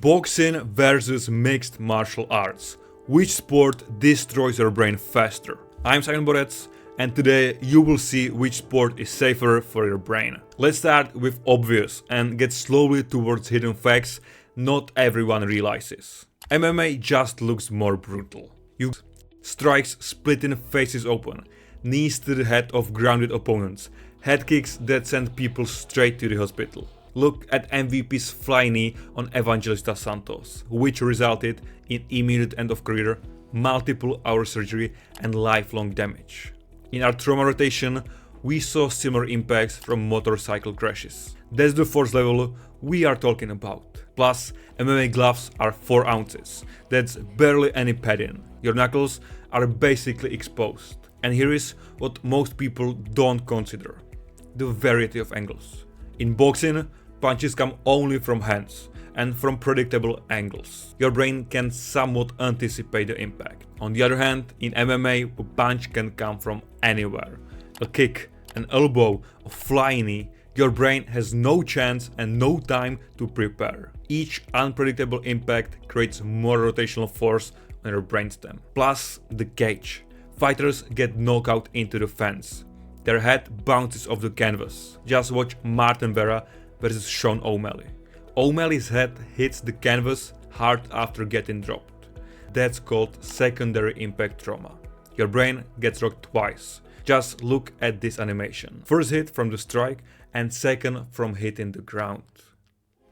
Boxing versus mixed martial arts. Which sport destroys your brain faster? I'm Simon Borec, and today you will see which sport is safer for your brain. Let's start with obvious and get slowly towards hidden facts not everyone realizes. MMA just looks more brutal. You strikes splitting faces open, knees to the head of grounded opponents, head kicks that send people straight to the hospital. Look at MVP's fly knee on Evangelista Santos, which resulted in immediate end of career, multiple hour surgery and lifelong damage. In our trauma rotation, we saw similar impacts from motorcycle crashes. That's the force level we are talking about. Plus, MMA gloves are 4 ounces. That's barely any padding. Your knuckles are basically exposed. And here is what most people don't consider: the variety of angles. In boxing, punches come only from hands and from predictable angles. Your brain can somewhat anticipate the impact. On the other hand, in MMA, a punch can come from anywhere. A kick, an elbow, a flying knee. Your brain has no chance and no time to prepare. Each unpredictable impact creates more rotational force on your brainstem. Plus, the cage. Fighters get knocked out into the fence. Their head bounces off the canvas. Just watch Martin Vera versus Sean O'Malley. O'Malley's head hits the canvas hard after getting dropped. That's called secondary impact trauma. Your brain gets rocked twice. Just look at this animation. First hit from the strike and second from hitting the ground.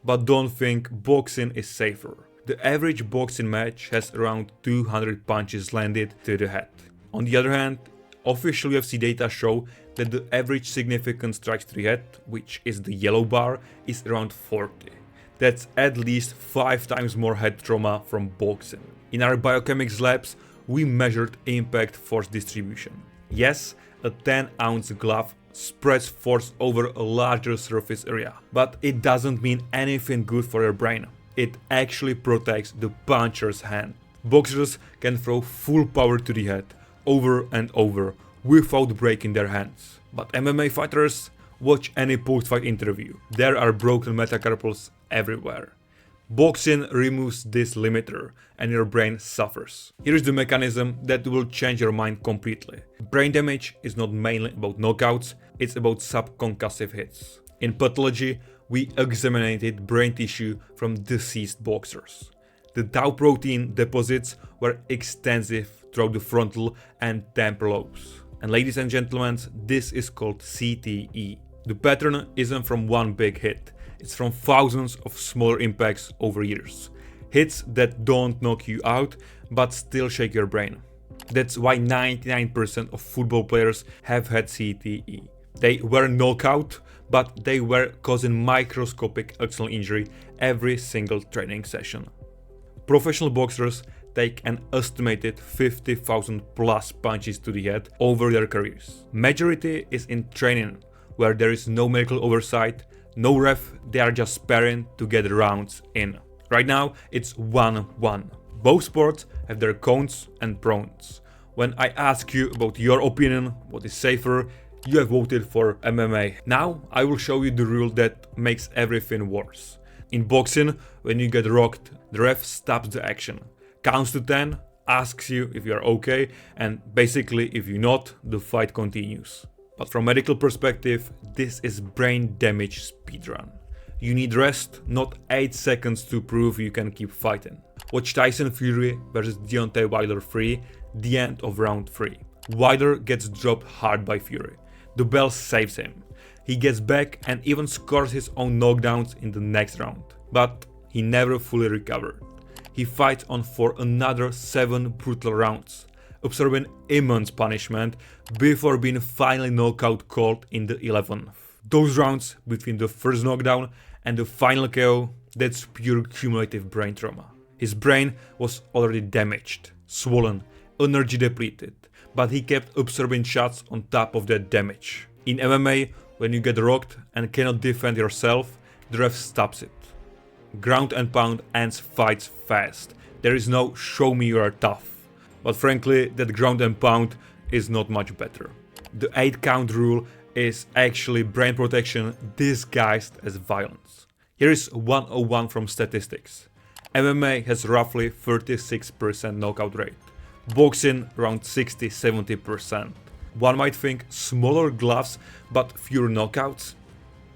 But don't think boxing is safer. The average boxing match has around 200 punches landed to the head. On the other hand, official UFC data show that the average significant strikes to the head, which is the yellow bar, is around 40. That's at least 5 times more head trauma from boxing. In our biochemics labs, we measured impact force distribution. Yes, a 10-ounce glove spreads force over a larger surface area, but it doesn't mean anything good for your brain. It actually protects the puncher's hand. Boxers can throw full power to the head, over and over, without breaking their hands. But MMA fighters, watch any post-fight interview. There are broken metacarpals everywhere. Boxing removes this limiter and your brain suffers. Here is the mechanism that will change your mind completely. Brain damage is not mainly about knockouts, it's about subconcussive hits. In pathology, we examined brain tissue from deceased boxers. The tau protein deposits were extensive throughout the frontal and temporal lobes. And ladies and gentlemen, this is called CTE. The pattern isn't from one big hit, it's from thousands of smaller impacts over years. Hits that don't knock you out, but still shake your brain. That's why 99% of football players have had CTE. They were knocked out, but they were causing microscopic external injury every single training session. Professional boxers take an estimated 50,000 plus punches to the head over their careers. Majority is in training, where there is no medical oversight, no ref, they are just sparring to get rounds in. Right now, it's 1-1. Both sports have their cons and pros. When I ask you about your opinion, what is safer, you have voted for MMA. Now, I will show you the rule that makes everything worse. In boxing, when you get rocked, the ref stops the action, counts to 10, asks you if you are okay, and basically if you're not, the fight continues. But from medical perspective, this is brain damage speedrun. You need rest, not 8 seconds to prove you can keep fighting. Watch Tyson Fury versus Deontay Wilder 3, the end of round 3. Wilder gets dropped hard by Fury. The bell saves him. He gets back and even scores his own knockdowns in the next round. But he never fully recovered. He fights on for another 7 brutal rounds, absorbing immense punishment before being finally knocked out cold in the 11th. Those rounds between the first knockdown and the final KO, that's pure cumulative brain trauma. His brain was already damaged, swollen, energy depleted, but he kept absorbing shots on top of that damage. In MMA, when you get rocked and cannot defend yourself, the ref stops it. Ground and pound ends fights fast. There is no show me you are tough. But frankly, that ground and pound is not much better. The 8-count rule is actually brain protection disguised as violence. Here is 101 from statistics. MMA has roughly 36% knockout rate, boxing around 60-70%. One might think smaller gloves but fewer knockouts?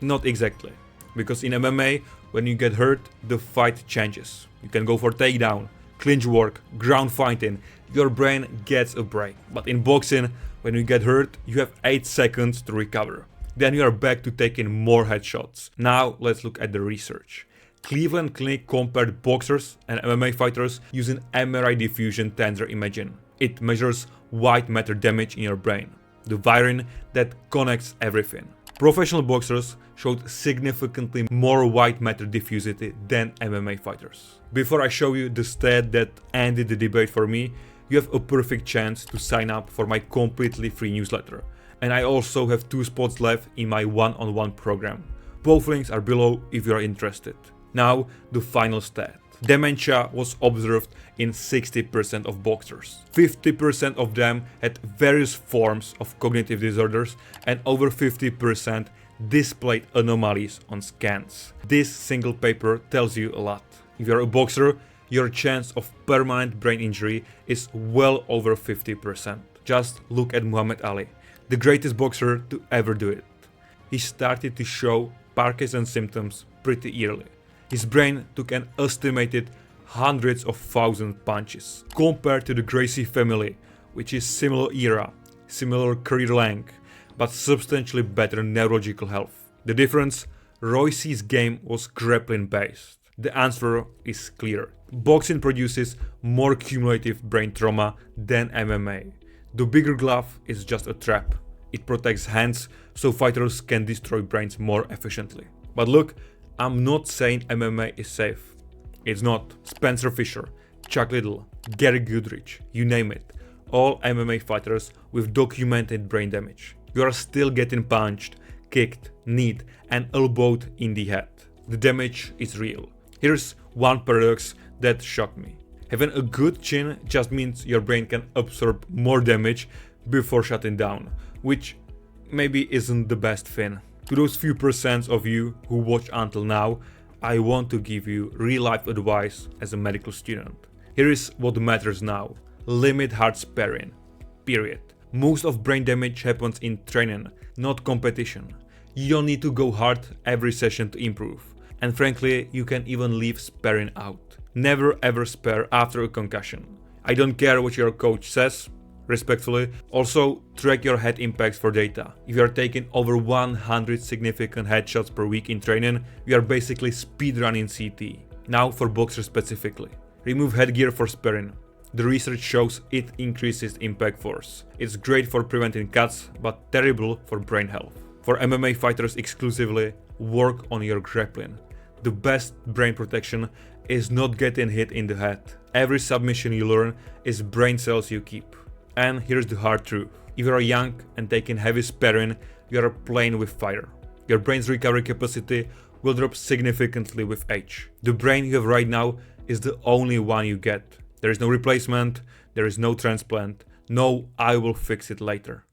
Not exactly, because in MMA, when you get hurt, the fight changes. You can go for takedown, clinch work, ground fighting, your brain gets a break. But in boxing, when you get hurt, you have 8 seconds to recover. Then you are back to taking more headshots. Now let's look at the research. Cleveland Clinic compared boxers and MMA fighters using MRI diffusion tensor imaging. It measures white matter damage in your brain, the wiring that connects everything. Professional boxers showed significantly more white matter diffusivity than MMA fighters. Before I show you the stat that ended the debate for me, you have a perfect chance to sign up for my completely free newsletter. And I also have 2 spots left in my one-on-one program. Both links are below if you are interested. Now, the final stat. Dementia was observed in 60% of boxers. 50% of them had various forms of cognitive disorders, and over 50% displayed anomalies on scans. This single paper tells you a lot. If you're a boxer, your chance of permanent brain injury is well over 50%. Just look at Muhammad Ali, the greatest boxer to ever do it. He started to show Parkinson's symptoms pretty early. His brain took an estimated hundreds of thousands punches. Compared to the Gracie family, which is similar era, similar career length, but substantially better neurological health. The difference? Royce's game was grappling based. The answer is clear. Boxing produces more cumulative brain trauma than MMA. The bigger glove is just a trap. It protects hands so fighters can destroy brains more efficiently. But look, I'm not saying MMA is safe. It's not. Spencer Fisher, Chuck Liddell, Gary Goodrich, you name it. All MMA fighters with documented brain damage. You are still getting punched, kicked, kneed, and elbowed in the head. The damage is real. Here's one paradox that shocked me. Having a good chin just means your brain can absorb more damage before shutting down, which maybe isn't the best thing. To those few percents of you who watch until now, I want to give you real-life advice as a medical student. Here is what matters now. Limit hard sparring. Period. Most of brain damage happens in training, not competition. You don't need to go hard every session to improve. And frankly, you can even leave sparring out. Never ever spar after a concussion. I don't care what your coach says. Respectfully. Also, track your head impacts for data. If you are taking over 100 significant headshots per week in training, you are basically speedrunning CT. Now for boxers specifically. Remove headgear for sparring. The research shows it increases impact force. It's great for preventing cuts, but terrible for brain health. For MMA fighters exclusively, work on your grappling. The best brain protection is not getting hit in the head. Every submission you learn is brain cells you keep. And here's the hard truth. If you are young and taking heavy sparring, you are playing with fire. Your brain's recovery capacity will drop significantly with age. The brain you have right now is the only one you get. There is no replacement, there is no transplant, no I will fix it later.